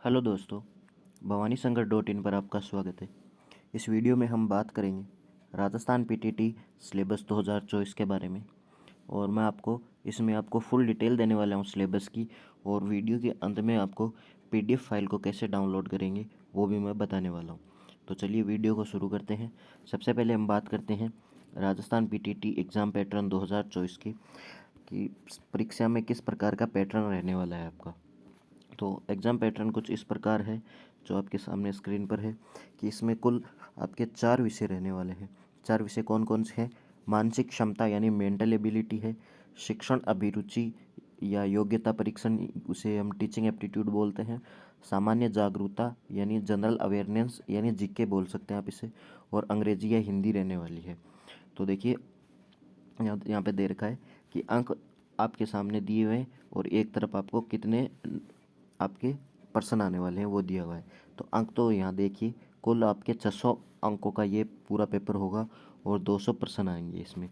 Hello दोस्तों, भवानी संकट dot in पर आपका स्वागत है। इस वीडियो में हम बात करेंगे राजस्थान पीटीटी सिलेबस 2024 के बारे में। और मैं इसमें आपको फुल डिटेल देने वाला हूँ सिलेबस की। और वीडियो के अंत में आपको पीडीएफ फाइल को कैसे डाउनलोड करेंगे वो भी मैं बताने वाला हूँ। तो चलिए वीडियो को शुरू करते हैं। सबसे पहले हम बात करते हैं राजस्थान पीटीटी एग्ज़ाम पैटर्न 2024 की, कि परीक्षा में किस प्रकार का पैटर्न रहने वाला है आपका। तो एग्ज़ाम पैटर्न कुछ इस प्रकार है जो आपके सामने स्क्रीन पर है, कि इसमें कुल आपके 4 विषय रहने वाले हैं। 4 विषय कौन कौन से हैं? मानसिक क्षमता यानी मेंटल एबिलिटी है, शिक्षण अभिरुचि या योग्यता परीक्षण, उसे हम टीचिंग एप्टीट्यूड बोलते हैं, सामान्य जागरूकता यानी जनरल अवेयरनेस यानी जीके बोल सकते हैं आप इसे, और अंग्रेजी या हिंदी रहने वाली है। तो देखिए यहाँ पे दे रखा है कि अंक आपके सामने दिए हुए हैं और एक तरफ आपको कितने आपके पर्सन आने वाले हैं वो दिया हुआ है। तो अंक तो यहाँ देखिए, कुल आपके 600 अंकों का ये पूरा पेपर होगा और 200 प्रश्न आएंगे इसमें।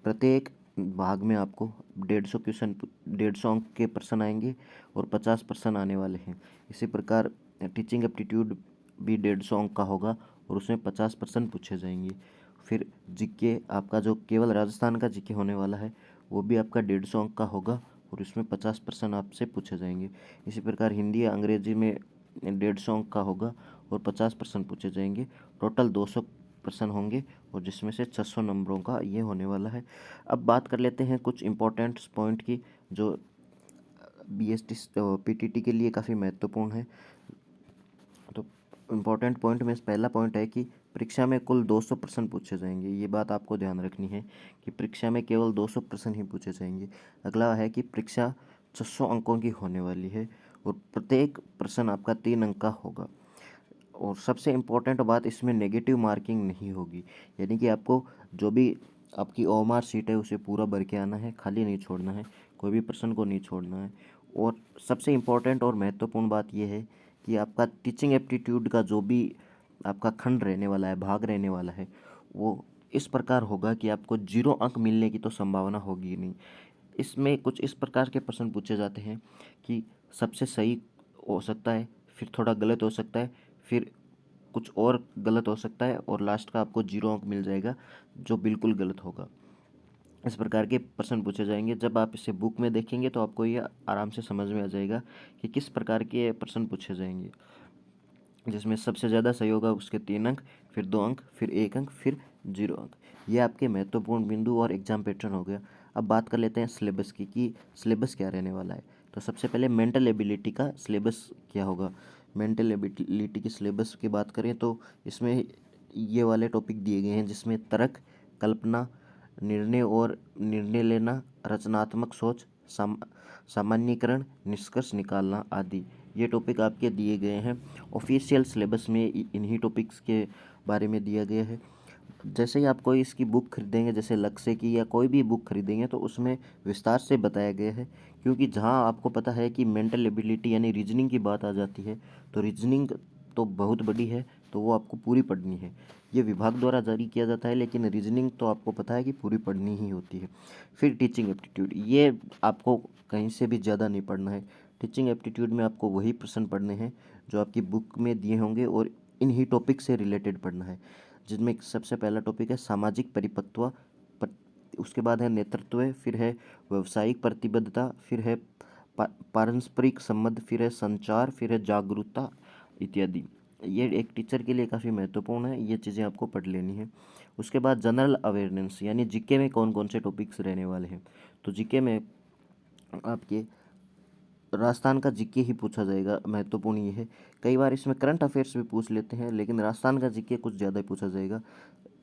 प्रत्येक भाग में आपको 150 अंक के प्रश्न आएंगे और 50 प्रश्न आने वाले हैं। इसी प्रकार टीचिंग एप्टीट्यूड भी 150 अंक का होगा और उसमें 50 प्रश्न पूछे जाएंगे। फिर जीके आपका जो केवल राजस्थान का जीके होने वाला है वो भी आपका 150 अंक का होगा और इसमें 50 प्रश्न आपसे पूछे जाएंगे। इसी प्रकार हिंदी या अंग्रेजी में 150 अंक का होगा और 50 प्रश्न पूछे जाएंगे। टोटल 200 प्रश्न होंगे और जिसमें से 600 नंबरों का ये होने वाला है। अब बात कर लेते हैं कुछ इंपॉर्टेंट पॉइंट की जो बीएसटी पीटीटी के लिए काफ़ी महत्वपूर्ण है। तो इम्पोर्टेंट पॉइंट में पहला पॉइंट है कि परीक्षा में कुल 200 प्रश्न पूछे जाएंगे। ये बात आपको ध्यान रखनी है कि परीक्षा में केवल 200 प्रश्न ही पूछे जाएंगे। अगला है कि परीक्षा 600 अंकों की होने वाली है और प्रत्येक प्रश्न आपका 3 अंक का होगा। और सबसे इम्पोर्टेंट बात, इसमें नेगेटिव मार्किंग नहीं होगी, यानी कि आपको जो भी आपकी ओएमआर शीट है उसे पूरा भर के आना है, खाली नहीं छोड़ना है, कोई भी प्रश्न को नहीं छोड़ना है। और सबसे इम्पोर्टेंट और महत्वपूर्ण बात यह है कि आपका टीचिंग एप्टीट्यूड का जो भी आपका खंड रहने वाला है, भाग रहने वाला है, वो इस प्रकार होगा कि आपको 0 अंक मिलने की तो संभावना होगी ही नहीं। इसमें कुछ इस प्रकार के प्रश्न पूछे जाते हैं कि सबसे सही हो सकता है, फिर थोड़ा गलत हो सकता है, फिर कुछ और गलत हो सकता है और लास्ट का आपको 0 अंक मिल जाएगा जो बिल्कुल गलत होगा। इस प्रकार के प्रश्न पूछे जाएंगे। जब आप इसे बुक में देखेंगे तो आपको ये आराम से समझ में आ जाएगा कि किस प्रकार के प्रश्न पूछे जाएंगे, जिसमें सबसे ज़्यादा सही होगा उसके 3 अंक, फिर 2 अंक, फिर 1 अंक, फिर 0 अंक। ये आपके महत्वपूर्ण बिंदु और एग्जाम पैटर्न हो गया। अब बात कर लेते हैं सिलेबस की, कि सिलेबस क्या रहने वाला है। तो सबसे पहले मेंटल एबिलिटी का सिलेबस क्या होगा। मेंटल एबिलिटी की सिलेबस की बात करें तो इसमें ये वाले टॉपिक दिए गए हैं, जिसमें तर्क, कल्पना, निर्णय लेना, रचनात्मक सोच, सामान्यीकरण, निष्कर्ष निकालना आदि ये टॉपिक आपके दिए गए हैं। ऑफिशियल सिलेबस में इन्हीं टॉपिक्स के बारे में दिया गया है। जैसे ही आप कोई इसकी बुक खरीदेंगे, जैसे लक्ष्य की या कोई भी बुक खरीदेंगे, तो उसमें विस्तार से बताया गया है। क्योंकि जहाँ आपको पता है कि मेंटल एबिलिटी यानी रीजनिंग की बात आ जाती है, तो रीजनिंग तो बहुत बड़ी है, तो वो आपको पूरी पढ़नी है। ये विभाग द्वारा जारी किया जाता है, लेकिन रीजनिंग तो आपको पता है कि पूरी पढ़नी ही होती है। फिर टीचिंग एप्टीट्यूड, ये आपको कहीं से भी ज़्यादा नहीं पढ़ना है। टीचिंग एप्टीट्यूड में आपको वही प्रश्न पढ़ने हैं जो आपकी बुक में दिए होंगे और इन्हीं टॉपिक से रिलेटेड पढ़ना है, जिसमें सबसे पहला टॉपिक है सामाजिक परिपक्व, उसके बाद है नेतृत्व, फिर है व्यावसायिक प्रतिबद्धता, फिर है पारस्परिक संबंध, फिर है संचार, फिर है जागरूकता इत्यादि। ये एक टीचर के लिए काफ़ी महत्वपूर्ण है, ये चीज़ें आपको पढ़ लेनी है। उसके बाद जनरल अवेयरनेस यानी जीके में कौन कौन से टॉपिक्स रहने वाले हैं। तो जीके में आपके राजस्थान का जीके ही पूछा जाएगा। महत्वपूर्ण ये है, कई बार इसमें करंट अफेयर्स भी पूछ लेते हैं, लेकिन राजस्थान का जीके कुछ ज़्यादा ही पूछा जाएगा।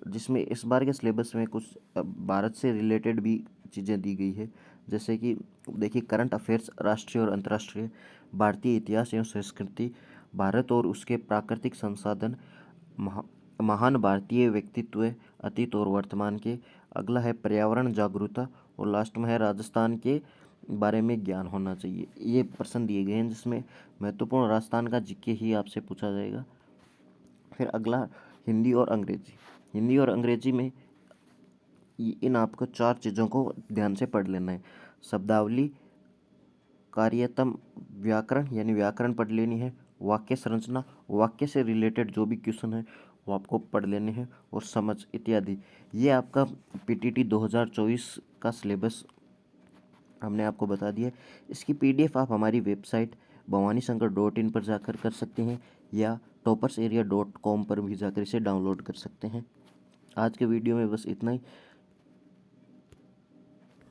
जिसमें इस बार के सिलेबस में कुछ भारत से रिलेटेड भी चीज़ें दी गई है। जैसे कि देखिए, करंट अफेयर्स, राष्ट्रीय और अंतर्राष्ट्रीय, भारतीय इतिहास एवं संस्कृति, भारत और उसके प्राकृतिक संसाधन, महा महान भारतीय व्यक्तित्व अतीत और वर्तमान के। अगला है पर्यावरण जागरूकता और लास्ट में है राजस्थान के बारे में ज्ञान होना चाहिए। ये प्रश्न दिए गए हैं जिसमें महत्वपूर्ण राजस्थान का जीके ही आपसे पूछा जाएगा। फिर अगला हिंदी और अंग्रेजी। हिंदी और अंग्रेजी में इन आपको 4 चीज़ों को ध्यान से पढ़ लेना है। शब्दावली, कार्यतम व्याकरण यानी व्याकरण पढ़ लेनी है, वाक्य संरचना, वाक्य से रिलेटेड जो भी क्वेश्चन है वो आपको पढ़ लेने हैं, और समझ इत्यादि। ये आपका पीटीटी 2024 का सिलेबस हमने आपको बता दिया। इसकी पीडीएफ आप हमारी वेबसाइट bhavanisankar.in पर जाकर कर सकते हैं, या toppersarea.com पर भी जाकर इसे डाउनलोड कर सकते हैं। आज के वीडियो में बस इतना ही।